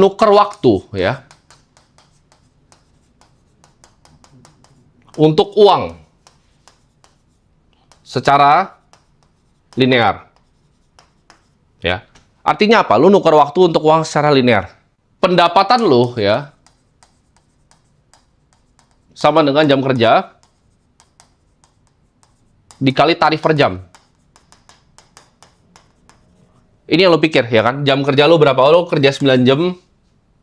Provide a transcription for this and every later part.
menukar waktu ya untuk uang secara linear. Ya. Artinya apa? Lu nukar waktu untuk uang secara linear. Pendapatan lu ya sama dengan jam kerja dikali tarif per jam. Ini yang lu pikir ya kan? Jam kerja lu berapa? Lu kerja 9 jam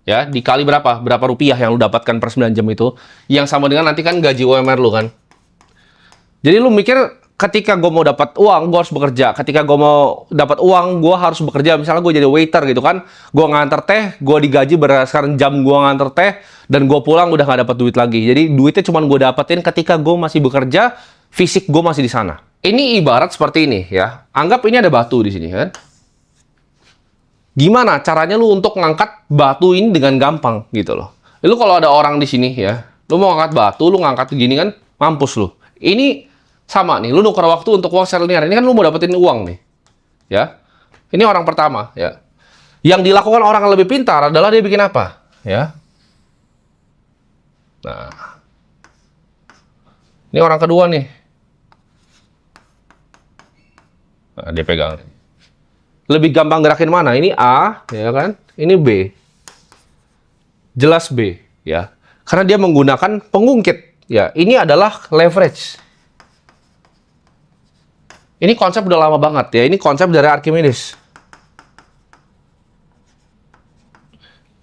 ya, dikali berapa? Berapa rupiah yang lu dapatkan per 9 jam itu? Yang sama dengan nanti kan gaji UMR lu kan. Jadi lu mikir ketika gue mau dapat uang, gue harus bekerja. Ketika gue mau dapat uang, gue harus bekerja. Misalnya gue jadi waiter gitu kan, gue nganter teh, gue digaji berdasarkan jam gue nganter teh, dan gue pulang udah nggak dapat duit lagi. Jadi duitnya cuma gue dapetin ketika gue masih bekerja, fisik gue masih di sana. Ini ibarat seperti ini ya. Anggap ini ada batu di sini kan. Gimana caranya lu untuk ngangkat batu ini dengan gampang gitu loh. Lu kalau ada orang di sini ya, lu mau ngangkat batu, lu ngangkat gini kan, mampus lu. Ini sama nih, lu nukar waktu untuk uang secara linear. Ini kan lu mau dapetin uang nih. Ya. Ini orang pertama, ya. Yang dilakukan orang yang lebih pintar adalah dia bikin apa? Ya. Nah. Ini orang kedua nih. Nah, dia pegang. Lebih gampang gerakin mana? Ini A, ya kan? Ini B. Jelas B, ya. Karena dia menggunakan pengungkit. Ya, ini adalah leverage. Ini konsep udah lama banget ya. Ini konsep dari Archimedes.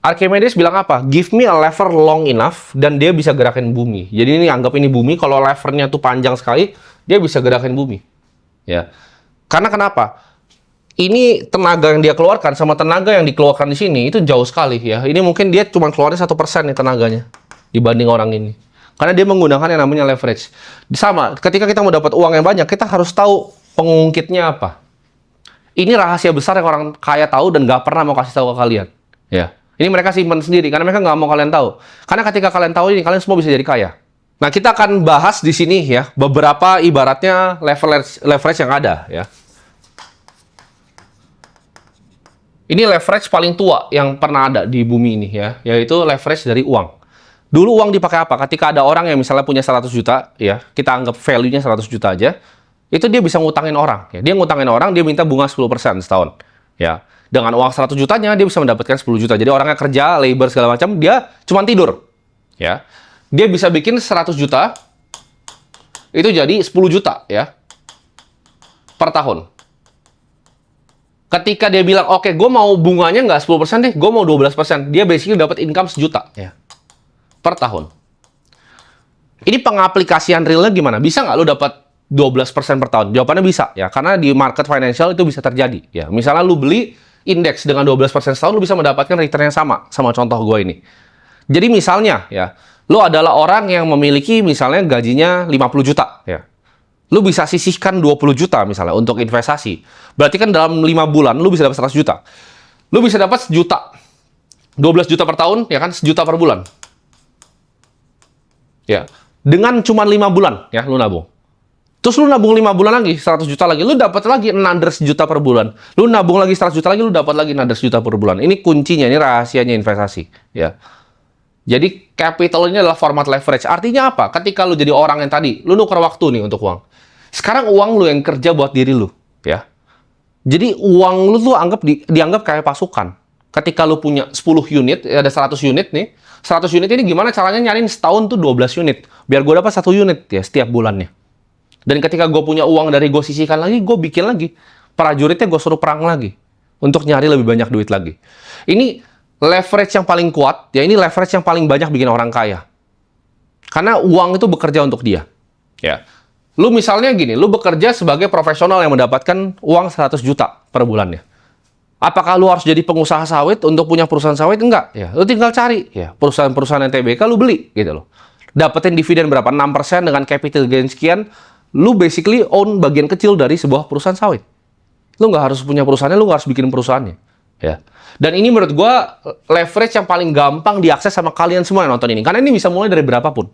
Archimedes bilang apa? Give me a lever long enough dan dia bisa gerakin bumi. Jadi ini anggap ini bumi. Kalau levernya tuh panjang sekali, dia bisa gerakin bumi. Ya. Karena kenapa? Ini tenaga yang dia keluarkan sama tenaga yang dikeluarkan di sini itu jauh sekali ya. Ini mungkin dia cuma keluarnya 1% nih tenaganya dibanding orang ini. Karena dia menggunakan yang namanya leverage. Sama, ketika kita mau dapat uang yang banyak, kita harus tahu pengungkitnya apa. Ini rahasia besar yang orang kaya tahu dan nggak pernah mau kasih tahu ke kalian. Ya, ini mereka simpan sendiri karena mereka nggak mau kalian tahu. Karena ketika kalian tahu ini, kalian semua bisa jadi kaya. Nah, kita akan bahas di sini ya beberapa ibaratnya leverage yang ada ya. Ini leverage paling tua yang pernah ada di bumi ini ya, yaitu leverage dari uang. Dulu uang dipakai apa? Ketika ada orang yang misalnya punya 100 juta ya, kita anggap value-nya 100 juta aja, itu dia bisa ngutangin orang ya. Dia ngutangin orang, dia minta bunga 10% setahun. Ya. Dengan uang 100 jutanya dia bisa mendapatkan 10 juta. Jadi orangnya kerja, labor segala macam, dia cuma tidur. Ya. Dia bisa bikin 100 juta itu jadi 10 juta ya per tahun. Ketika dia bilang, oke, gue mau bunganya nggak 10% deh, gue mau 12%. Dia basically dapat income sejuta ya, per tahun. Ini pengaplikasian realnya gimana? Bisa nggak lo dapat 12% per tahun? Jawabannya bisa ya, karena di market financial itu bisa terjadi. Ya, misalnya lo beli indeks dengan 12% setahun, lo bisa mendapatkan return yang sama contoh gue ini. Jadi misalnya ya, lo adalah orang yang memiliki misalnya gajinya 50 juta ya. Lu bisa sisihkan 20 juta misalnya untuk investasi. Berarti kan dalam 5 bulan lu bisa dapat 100 juta. Lu bisa dapat sejuta. 12 juta per tahun, ya kan? Sejuta per bulan. Ya. Dengan cuma 5 bulan, ya, lu nabung. Terus lu nabung 5 bulan lagi, 100 juta lagi. Lu dapat lagi another sejuta per bulan. Lu nabung lagi 100 juta lagi, lu dapat lagi another sejuta per bulan. Ini kuncinya, ini rahasianya investasi. Ya. Jadi, capital ini adalah format leverage. Artinya apa? Ketika lu jadi orang yang tadi, lu nuker waktu nih untuk uang. Sekarang uang lu yang kerja buat diri lu, ya. Jadi uang lu tuh dianggap kayak pasukan. Ketika lu punya 10 unit, ada 100 unit nih. 100 unit ini gimana caranya nyariin setahun tuh 12 unit. Biar gue dapat 1 unit ya setiap bulannya. Dan ketika gue punya uang dari gue sisihkan lagi, gue bikin lagi. Prajuritnya gue suruh perang lagi. Untuk nyari lebih banyak duit lagi. Ini leverage yang paling kuat, ya ini leverage yang paling banyak bikin orang kaya. Karena uang itu bekerja untuk dia. Ya. Lu misalnya gini, lu bekerja sebagai profesional yang mendapatkan uang 100 juta per bulannya. Apakah lu harus jadi pengusaha sawit untuk punya perusahaan sawit? Enggak. Ya, lu tinggal cari ya perusahaan-perusahaan NTBK lu beli gitu loh. Dapetin dividen berapa? 6% dengan capital gain sekian, lu basically own bagian kecil dari sebuah perusahaan sawit. Lu nggak harus punya perusahaannya, lu nggak harus bikin perusahaannya. Ya. Dan ini menurut gua leverage yang paling gampang diakses sama kalian semua yang nonton ini. Karena ini bisa mulai dari berapapun.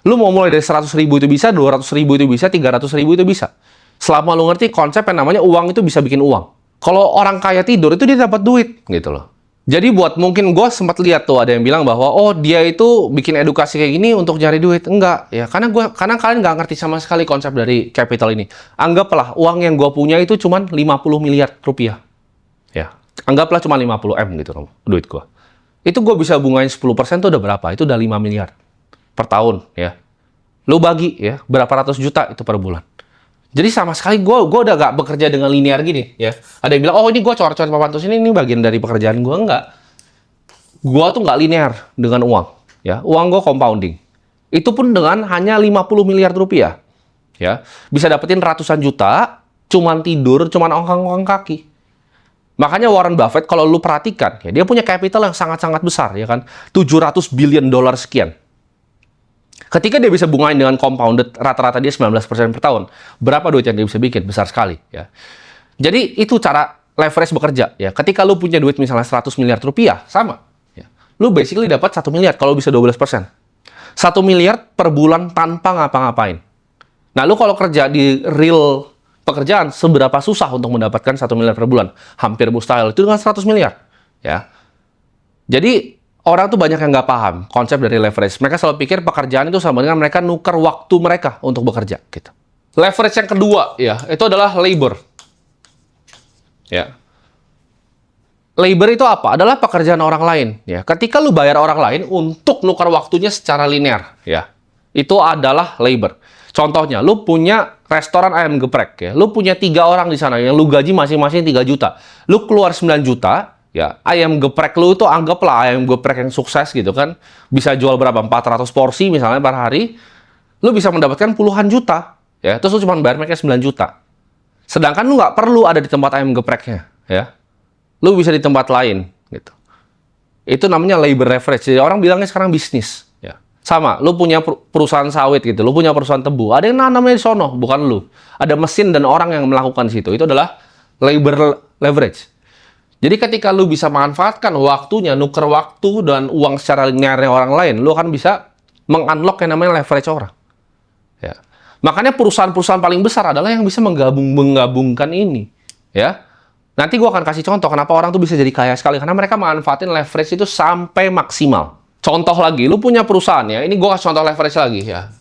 Lu mau mulai dari 100 ribu itu bisa, 200 ribu itu bisa, 300 ribu itu bisa. Selama lu ngerti konsep yang namanya uang itu bisa bikin uang. Kalau orang kaya tidur, itu dia dapat duit, gitu loh. Jadi buat mungkin gue sempat lihat tuh ada yang bilang bahwa oh dia itu bikin edukasi kayak gini untuk nyari duit. Enggak ya, karena kalian nggak ngerti sama sekali konsep dari capital ini. Anggaplah uang yang gue punya itu cuman 50 miliar rupiah. Ya, anggaplah cuma 50 M gitu loh, duit gue. Itu gue bisa bungain 10% tuh udah berapa? Itu udah 5 miliar per tahun ya. Lu bagi ya, berapa ratus juta itu per bulan. Jadi sama sekali gue udah gak bekerja dengan linear gini ya. Ada yang bilang, oh ini gue cor-cor papantus ini bagian dari pekerjaan gue. Enggak. Gue tuh nggak linear dengan uang. Ya, uang gue compounding. Itu pun dengan hanya 50 miliar rupiah. Ya, bisa dapetin ratusan juta, cuman tidur, cuman ongkang-ongkang kaki. Makanya Warren Buffett kalau lu perhatikan, ya, dia punya capital yang sangat-sangat besar, ya kan? 700 billion dolar sekian. Ketika dia bisa bungain dengan compounded, rata-rata dia 19% per tahun. Berapa duit yang dia bisa bikin? Besar sekali. Ya. Jadi itu cara leverage bekerja. Ya. Ketika lu punya duit misalnya 100 miliar rupiah, sama. Ya. Lu basically dapat 1 miliar kalau bisa 12%. 1 miliar per bulan tanpa ngapa-ngapain. Nah, lu kalau kerja di real pekerjaan, seberapa susah untuk mendapatkan 1 miliar per bulan? Hampir mustahil. Itu dengan 100 miliar. Ya. Jadi, orang tuh banyak yang nggak paham konsep dari leverage. Mereka selalu pikir pekerjaan itu sama dengan mereka nuker waktu mereka untuk bekerja. Gitu. Leverage yang kedua, ya, itu adalah labor. Ya. Labor itu apa? Adalah pekerjaan orang lain. Ya. Ketika lu bayar orang lain untuk nuker waktunya secara linear, ya, itu adalah labor. Contohnya, lu punya restoran ayam geprek. Ya. Lu punya 3 orang di sana yang lu gaji masing-masing 3 juta. Lu keluar 9 juta. Ya, ayam geprek lu itu anggaplah ayam geprek yang sukses gitu kan. Bisa jual berapa? 400 porsi misalnya per hari. Lu bisa mendapatkan puluhan juta. Ya, terus lu cuma bayar mereka 9 juta. Sedangkan lu nggak perlu ada di tempat ayam gepreknya. Ya. Lu bisa di tempat lain. Gitu. Itu namanya labor leverage. Jadi orang bilangnya sekarang bisnis. Ya. Sama, lu punya perusahaan sawit gitu. Lu punya perusahaan tebu. Ada yang namanya di sono, bukan lu. Ada mesin dan orang yang melakukan situ. Itu adalah labor leverage. Jadi ketika lu bisa manfaatkan waktunya, nuker waktu dan uang secara linearnya orang lain, lu akan bisa meng-unlock yang namanya leverage orang. Ya. Makanya perusahaan-perusahaan paling besar adalah yang bisa menggabungkan ini. Ya. Nanti gua akan kasih contoh kenapa orang tuh bisa jadi kaya sekali. Karena mereka manfaatin leverage itu sampai maksimal. Contoh lagi, lu punya perusahaan ya. Ini gua kasih contoh leverage lagi ya.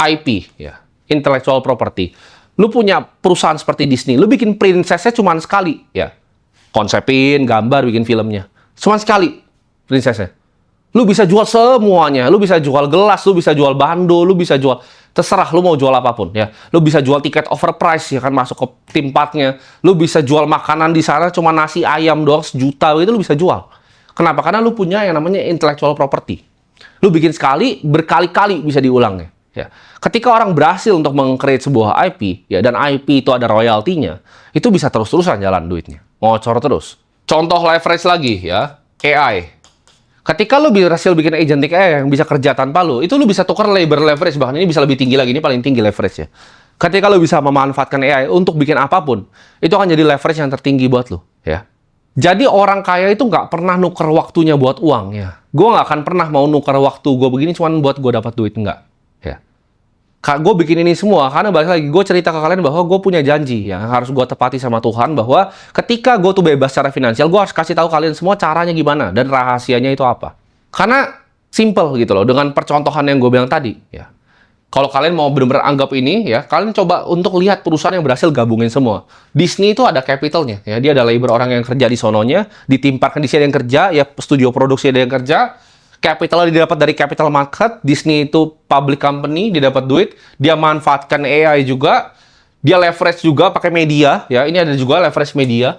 IP, ya. Intellectual property. Lu punya perusahaan seperti Disney. Lu bikin princess-nya cuma sekali, ya. Konsepin, gambar, bikin filmnya. Cuma sekali, princess-nya. Lu bisa jual semuanya. Lu bisa jual gelas, lu bisa jual bando, lu bisa jual... Terserah lu mau jual apapun, ya. Lu bisa jual tiket overprice, ya kan, masuk ke theme park-nya. Lu bisa jual makanan di sana, cuma nasi ayam doang, 1 juta, itu lu bisa jual. Kenapa? Karena lu punya yang namanya intellectual property. Lu bikin sekali, berkali-kali bisa diulangnya. Ya. Ketika orang berhasil untuk meng-create sebuah IP, ya, dan IP itu ada royaltinya, itu bisa terus-terusan jalan duitnya. Ngocor terus. Contoh leverage lagi ya, AI. Ketika lu berhasil bikin agentic AI yang bisa kerja tanpa lu, itu lu bisa tukar labor leverage, bahkan ini bisa lebih tinggi lagi, ini paling tinggi leverage ya. Ketika lu bisa memanfaatkan AI untuk bikin apapun, itu akan jadi leverage yang tertinggi buat lu ya. Jadi orang kaya itu nggak pernah nuker waktunya buat uang ya. Gue nggak akan pernah mau nuker waktu gue begini cuman buat gue dapat duit, nggak ya. Gue bikin ini semua karena balik lagi gue cerita ke kalian bahwa gue punya janji yang harus gue tepati sama Tuhan, bahwa ketika gue tuh bebas secara finansial, gue harus kasih tahu kalian semua caranya gimana dan rahasianya itu apa. Karena simple gitu loh, dengan percontohan yang gue bilang tadi ya. Kalau kalian mau benar-benar anggap ini ya, kalian coba untuk lihat perusahaan yang berhasil gabungin semua. Disney itu ada capitalnya ya, dia ada labor orang yang kerja di sononya, ditimparkan di sini ada yang kerja ya, studio produksi ada yang kerja. Capital dia dapat dari capital market. Disney itu public company, dia dapat duit, dia manfaatkan AI juga, dia leverage juga pakai media ya. Ini ada juga leverage media.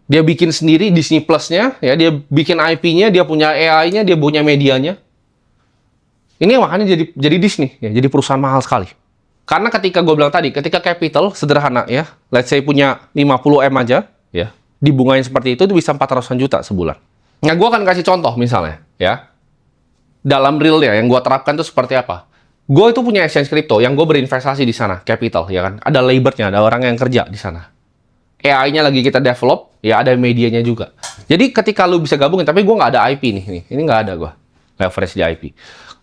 Dia bikin sendiri Disney Plus-nya ya, dia bikin IP-nya, dia punya AI-nya, dia punya medianya. Ini makanya jadi Disney ya, jadi perusahaan mahal sekali. Karena ketika gue bilang tadi, ketika capital sederhana ya, let's say punya 50 M aja ya, dibungain seperti itu bisa 400-an juta sebulan. Nah, gue akan kasih contoh misalnya, ya. Dalam realnya, yang gue terapkan itu seperti apa. Gue itu punya exchange crypto, yang gue berinvestasi di sana, capital, ya kan. Ada labor-nya, ada orang yang kerja di sana. AI-nya lagi kita develop, ya ada medianya juga. Jadi ketika lu bisa gabungin, tapi gue nggak ada IP nih. Ini nggak ada gue, leverage di IP.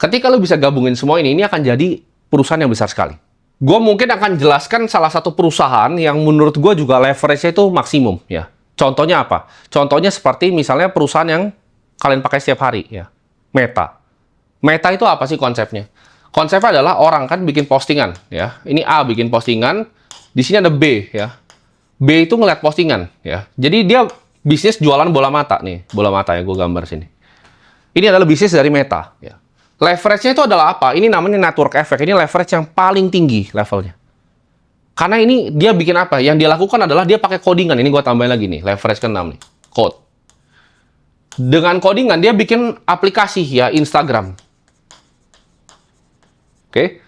Ketika lu bisa gabungin semua ini akan jadi perusahaan yang besar sekali. Gue mungkin akan jelaskan salah satu perusahaan yang menurut gue juga leverage-nya itu maksimum ya. Contohnya apa? Contohnya seperti misalnya perusahaan yang kalian pakai setiap hari ya. Meta. Meta itu apa sih konsepnya? Konsepnya adalah orang kan bikin postingan ya. Ini A bikin postingan, di sini ada B ya. B itu ngeliat postingan ya. Jadi dia bisnis jualan bola mata nih, bola mata ya gue gambar sini. Ini adalah bisnis dari Meta ya. Leverage-nya itu adalah apa? Ini namanya network effect. Ini leverage yang paling tinggi levelnya. Karena ini dia bikin apa? Yang dia lakukan adalah dia pakai codingan. Ini gue tambahin lagi nih, leverage ke-6 nih. Code. Dengan codingan dia bikin aplikasi ya, Instagram. Oke.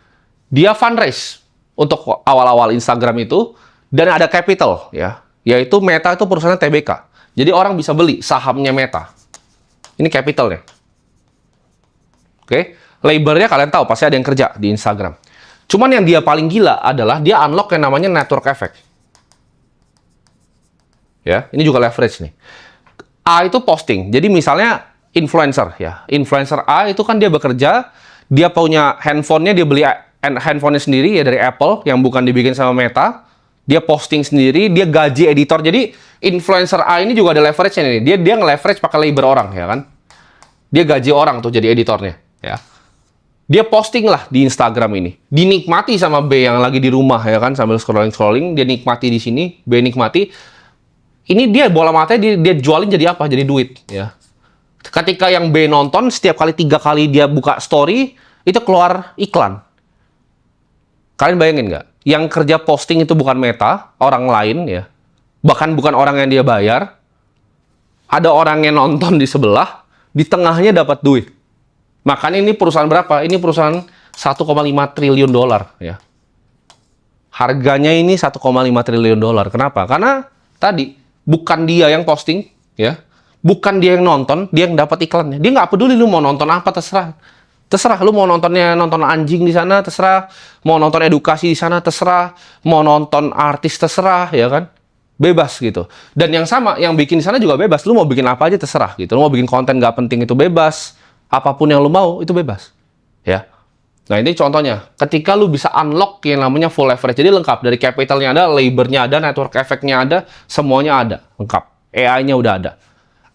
Dia fundraise untuk awal-awal Instagram itu dan ada capital ya. Yaitu Meta itu perusahaan TBK. Jadi orang bisa beli sahamnya Meta. Ini capitalnya. Oke, labornya kalian tahu pasti ada yang kerja di Instagram. Cuman yang dia paling gila adalah dia unlock yang namanya network effect. Ya, ini juga leverage nih. A itu posting. Jadi misalnya influencer ya. Influencer A itu kan dia bekerja, dia punya handphonenya, dia beli handphonenya sendiri ya dari Apple yang bukan dibikin sama Meta. Dia posting sendiri, dia gaji editor. Jadi influencer A ini juga ada leverage-nya nih. Dia nge-leverage pakai labor orang ya kan. Dia gaji orang tuh jadi editornya. Ya, dia posting lah di Instagram ini, dinikmati sama B yang lagi di rumah ya kan sambil scrolling, dia nikmati di sini, B nikmati. Ini dia bola matanya dia jualin jadi apa? Jadi duit ya. Ketika yang B nonton setiap kali 3 kali dia buka story itu keluar iklan. Kalian bayangin nggak? Yang kerja posting itu bukan Meta, orang lain ya, bahkan bukan orang yang dia bayar. Ada orang yang nonton di sebelah, di tengahnya dapat duit. Makanya ini perusahaan berapa? Ini perusahaan 1,5 triliun dolar ya. Harganya ini 1,5 triliun dolar. Kenapa? Karena tadi bukan dia yang posting ya. Bukan dia yang nonton, dia yang dapat iklannya. Dia nggak peduli lu mau nonton apa, terserah. Terserah lu mau nontonnya nonton anjing di sana, terserah. Mau nonton edukasi di sana, terserah. Mau nonton artis, terserah ya kan. Bebas gitu. Dan yang sama, yang bikin di sana juga bebas. Lu mau bikin apa aja terserah gitu. Lu mau bikin konten nggak penting itu bebas. Apapun yang lu mau, itu bebas. Ya. Nah, ini contohnya. Ketika lu bisa unlock yang namanya full leverage. Jadi lengkap. Dari capitalnya ada, labornya ada, network effect-nya ada, semuanya ada. Lengkap. AI-nya udah ada.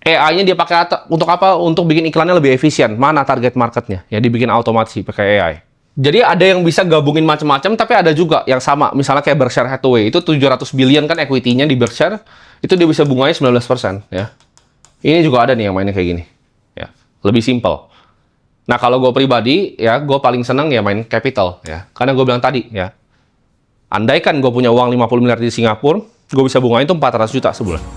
AI-nya dia pakai untuk apa? Untuk bikin iklannya lebih efisien. Mana target marketnya? Ya, dibikin otomasi pakai AI. Jadi ada yang bisa gabungin macam-macam, tapi ada juga yang sama. Misalnya kayak Berkshire Hathaway. Itu 700 billion kan equity-nya di Berkshire. Itu dia bisa bunganya 19%. Ya. Ini juga ada nih yang mainnya kayak gini. Ya. Lebih simple. Nah, kalau gue pribadi, ya, gue paling seneng ya main capital, ya. Karena gue bilang tadi, ya, andaikan gue punya uang 50 miliar di Singapura, gue bisa bungain itu 400 juta sebulan.